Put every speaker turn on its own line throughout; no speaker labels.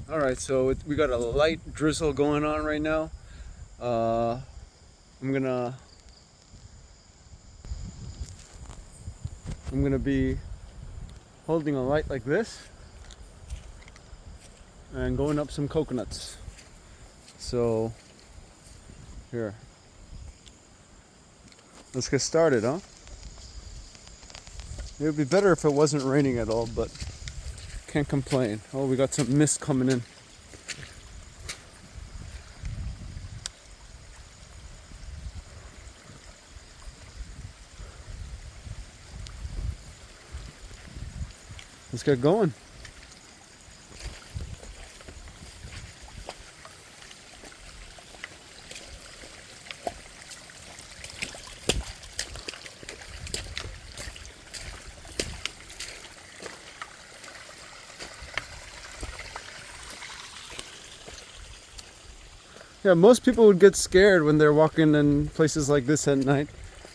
All right, so we got a light drizzle going on right now. Uh, I'm gonna I'm gonna be holding a light like this and going up some coconuts. So here, let's get started, huh? It would be better if it wasn't raining at all, but can't complain. Oh, we got some mist coming in. Let's get going. Yeah, most people would get scared when they're walking in places like this at night.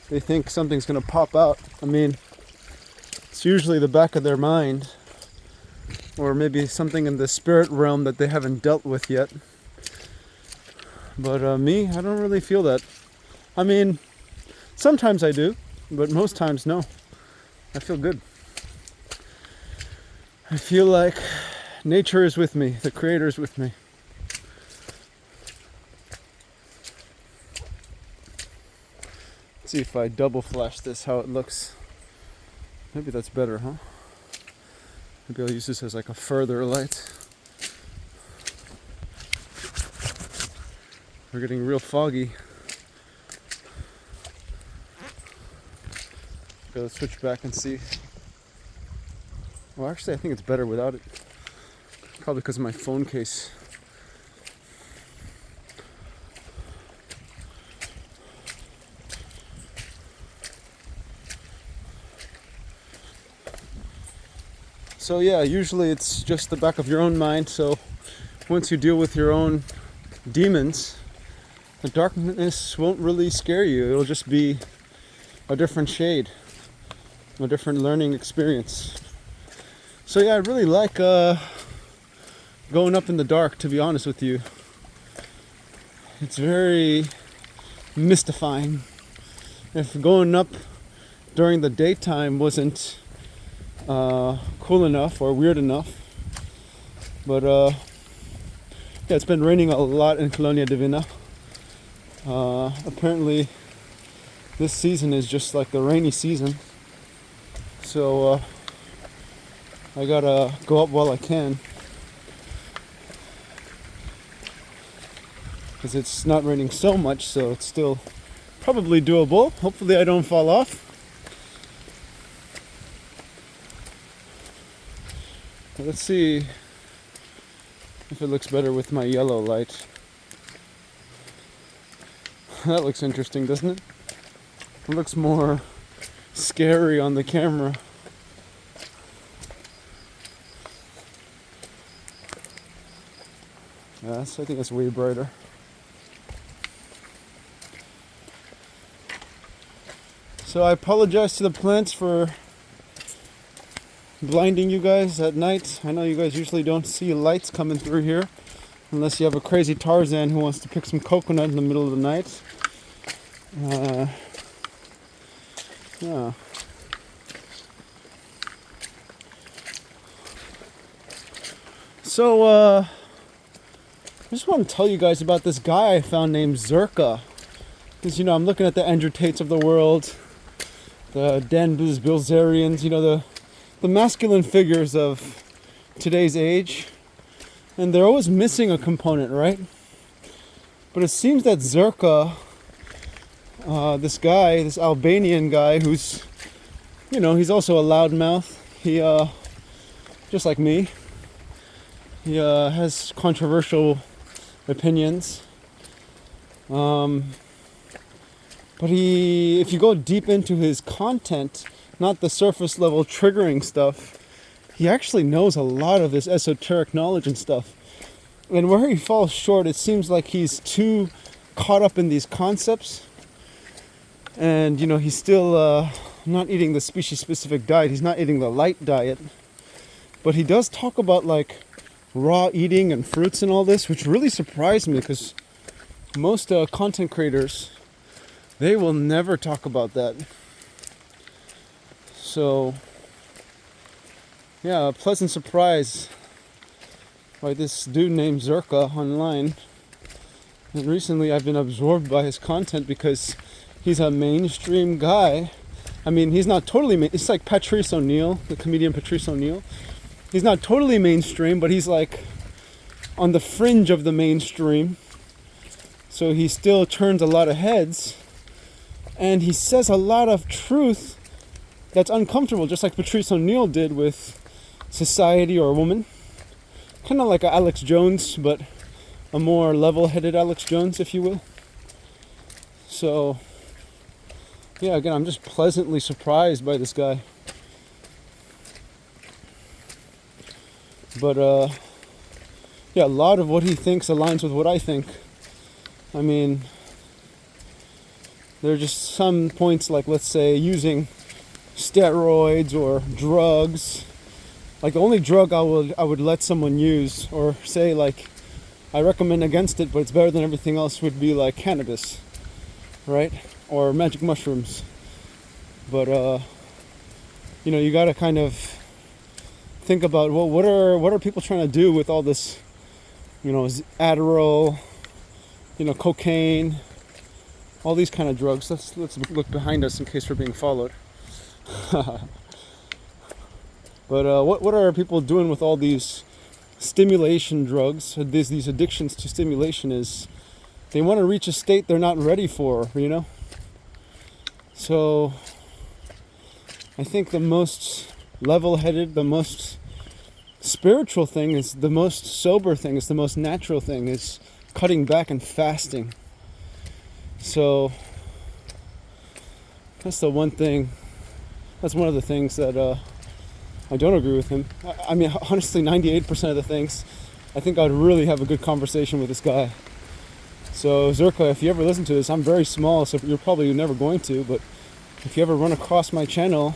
They think something's gonna pop out. I mean, it's usually the back of their mind, or maybe something in the spirit realm that they haven't dealt with yet. But me, I don't really feel that. I mean, sometimes I do, but most times no. I feel good. I feel like nature is with me, the creator is with me. Let's see if I double flash this, how it looks. Maybe that's better, huh? Maybe I'll use this as like a further light. We're getting real foggy. Gotta switch back and see. Well, actually, I think it's better without it. Probably because of my phone case. So yeah, usually it's just the back of your own mind. So once you deal with your own demons, the darkness won't really scare you. It'll just be a different shade, a different learning experience. So yeah, I really like going up in the dark, to be honest with you. It's very mystifying. If going up during the daytime wasn't cool enough or weird enough, but yeah, it's been raining a lot in Colonia Divina. Apparently this season is just like the rainy season, so I gotta go up while I can, because it's not raining so much, so it's still probably doable. Hopefully I don't fall off. Let's see if it looks better with my yellow light. That looks interesting, doesn't it? It looks more scary on the camera. Yes, I think that's way brighter. So I apologize to the plants for blinding you guys at night. I know you guys usually don't see lights coming through here unless you have a crazy Tarzan who wants to pick some coconut in the middle of the night. Yeah. So I just want to tell you guys about this guy I found named Zherka. Because, I'm looking at the Andrew Tates of the world, the Dan Bilzerians, the masculine figures of today's age, and they're always missing a component, right? But it seems that Zherka, this Albanian guy who's, he's also a loudmouth. He, just like me, he has controversial opinions. But if you go deep into his content, not the surface level triggering stuff, he actually knows a lot of this esoteric knowledge and stuff. And where he falls short, it seems like he's too caught up in these concepts. And, he's still not eating the species-specific diet. He's not eating the light diet. But he does talk about, raw eating and fruits and all this, which really surprised me because most content creators, they will never talk about that. So, yeah, a pleasant surprise by this dude named Zherka online. And recently I've been absorbed by his content because he's a mainstream guy. I mean, he's not totally it's like Patrice O'Neal, the comedian Patrice O'Neal. He's not totally mainstream, but he's like on the fringe of the mainstream. So he still turns a lot of heads. And he says a lot of truth that's uncomfortable, just like Patrice O'Neal did with society or woman. Kind of like a Alex Jones, but a more level-headed Alex Jones, if you will. So, yeah, again, I'm just pleasantly surprised by this guy. But, yeah, a lot of what he thinks aligns with what I think. I mean, there are just some points, like, let's say, using steroids or drugs. Like, the only drug I would let someone use, or say, like, I recommend against it, but it's better than everything else, would be like cannabis, right? Or magic mushrooms. But you know, you gotta kind of think about, well, what are people trying to do with all this, you know, Adderall, you know, cocaine, all these kind of drugs. Let's look behind us in case we're being followed. But what are people doing with all these stimulation drugs? These addictions to stimulation is they want to reach a state they're not ready for, you know? So I think the most level-headed, the most spiritual thing is the most sober thing, is the most natural thing, is cutting back and fasting. So that's the one thing, that's one of the things that I don't agree with him. I mean, honestly, 98% of the things, I think I'd really have a good conversation with this guy. So, Zherka, if you ever listen to this, I'm very small, so you're probably never going to, but if you ever run across my channel,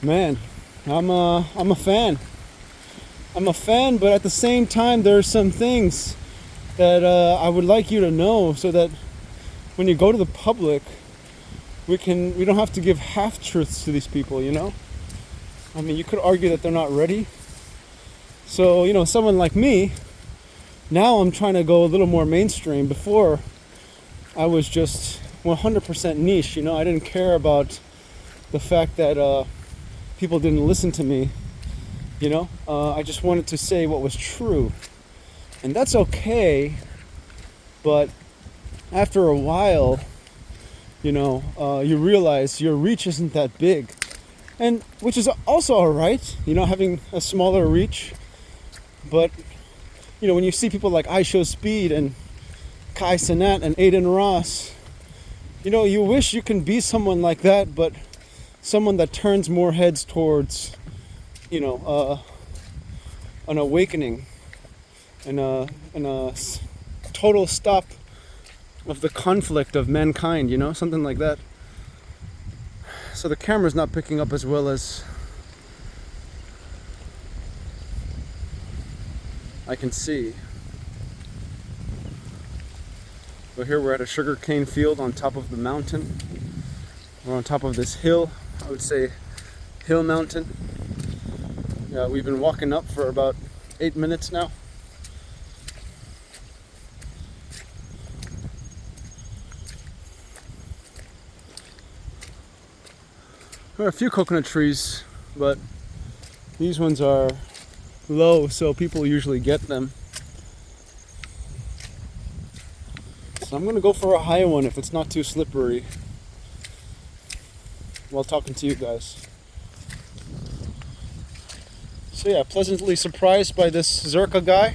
man, I'm a fan. I'm a fan, but at the same time, there's some things that I would like you to know, so that when you go to the public, we don't have to give half-truths to these people, you know? I mean, you could argue that they're not ready. So, you know, someone like me, now I'm trying to go a little more mainstream. Before, I was just 100% niche, you know? I didn't care about the fact that people didn't listen to me, you know? I just wanted to say what was true. And that's okay, but after a while, you know, you realize your reach isn't that big. And which is also all right, you know, having a smaller reach. But, you know, when you see people like I Show Speed and Kai Cenat and Aiden Ross, you know, you wish you can be someone like that, but someone that turns more heads towards, you know, an awakening and a total stop of the conflict of mankind, you know, something like that. So the camera's not picking up as well as I can see. But here we're at a sugarcane field on top of the mountain. We're on top of this hill, I would say hill mountain. Yeah, we've been walking up for about 8 minutes now. There are a few coconut trees, but these ones are low, so people usually get them. So I'm gonna go for a high one if it's not too slippery while talking to you guys. So yeah, pleasantly surprised by this Zherka guy.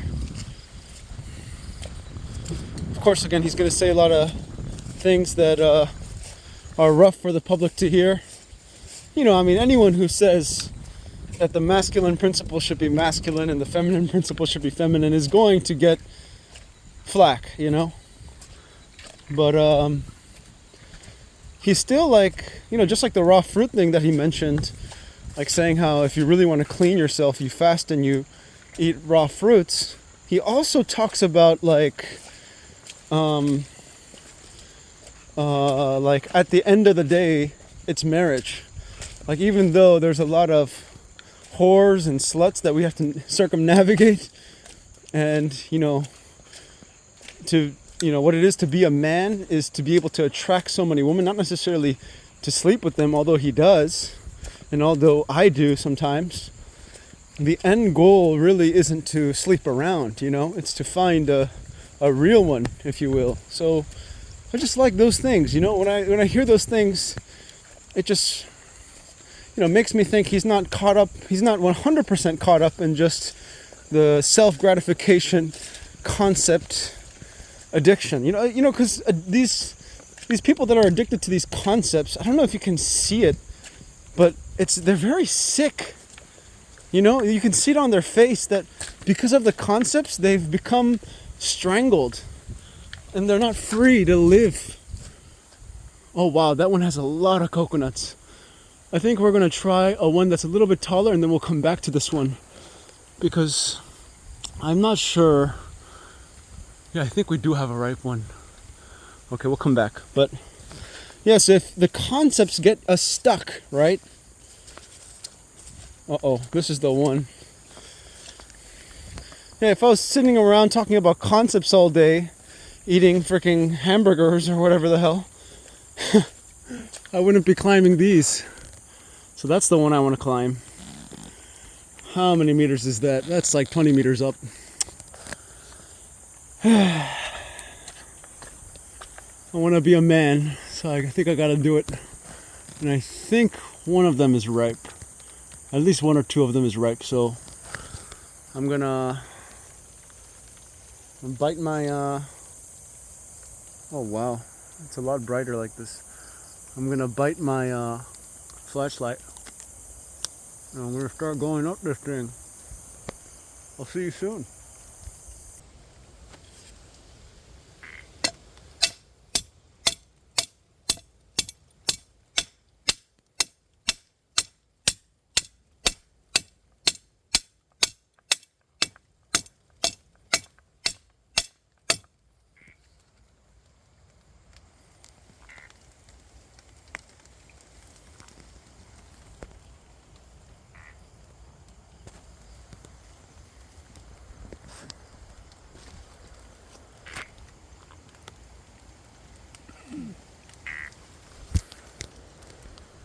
Of course, again, he's gonna say a lot of things that are rough for the public to hear. You know, I mean, anyone who says that the masculine principle should be masculine and the feminine principle should be feminine is going to get flack, you know? But he's still like, you know, just like the raw fruit thing that he mentioned, like saying how if you really want to clean yourself, you fast and you eat raw fruits, he also talks about like at the end of the day, it's marriage. Like even though there's a lot of whores and sluts that we have to circumnavigate, and what it is to be a man is to be able to attract so many women, not necessarily to sleep with them, although he does, and although I do sometimes. The end goal really isn't to sleep around, it's to find a real one, if you will. So I just like those things, when I hear those things, it just makes me think he's not 100% caught up in just the self-gratification concept addiction. Because these people that are addicted to these concepts, I don't know if you can see it, but they're very sick. You can see it on their face that because of the concepts, they've become strangled and they're not free to live. Oh wow, that one has a lot of coconuts. I think we're going to try a one that's a little bit taller, and then we'll come back to this one because I'm not sure. Yeah, I think we do have a ripe one. Okay, we'll come back. But yes, if the concepts get us stuck, right? Uh-oh, this is the one. Yeah, if I was sitting around talking about concepts all day, eating freaking hamburgers or whatever the hell, I wouldn't be climbing these. So that's the one I want to climb. How many meters is that? That's like 20 meters up. I want to be a man, so I think I got to do it. And I think one of them is ripe. At least one or two of them is ripe, so I'm gonna bite my, oh wow, it's a lot brighter like this. I'm gonna bite my flashlight, and I'm gonna start going up this thing. I'll see you soon.